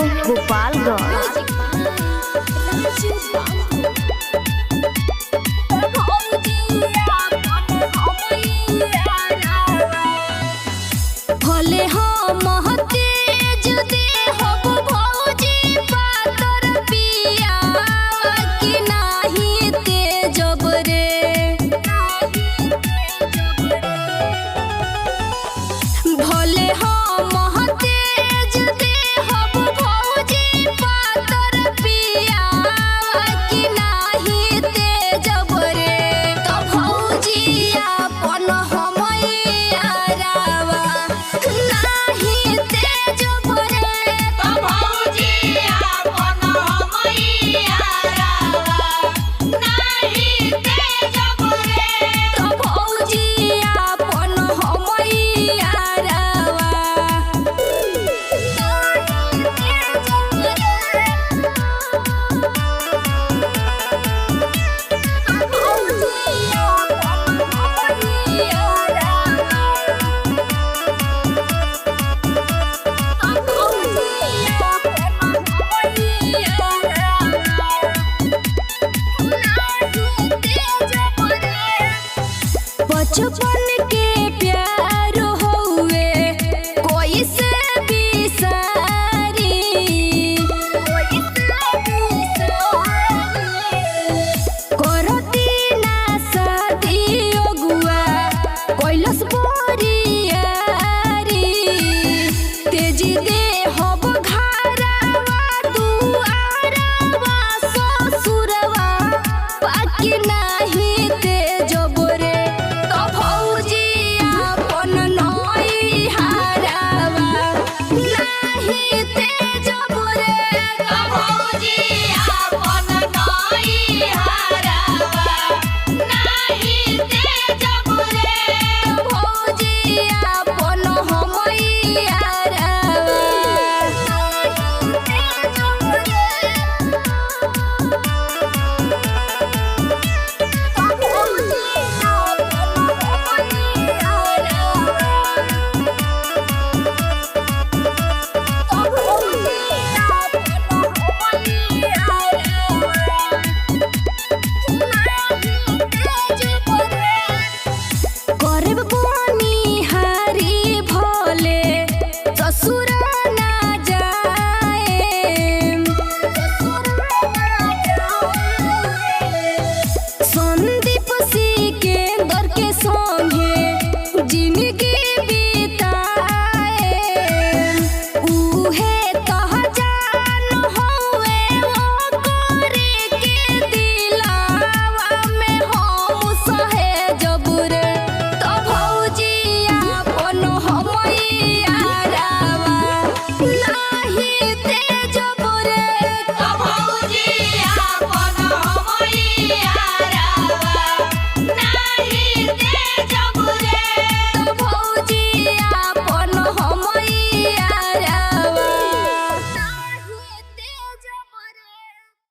गोपालगंज। भले हम तेज देहब भौजी पातर पिया कि नाही तेजब रे। भले हम तेज देहब भौजी पातर पिया कि नाही तेजब रे। तो भौजी अपन हमैया रावा नाही तेजब रे। तो भौजी अपन हमैया रावा नाही तेजब रे। तो भौजी अपन हमैया रावा बचपन के प्यार होवे कोई से बिसारी। करती ना शादी अगुआ कैलस बोरियारी। तेजी देहब घरवा दुआरवा ससुरवा बाकी नाही तेजब रे। तो भौजी अपन नैहरवा नाही तेजब रे। तो भौजी अपन नैहरवा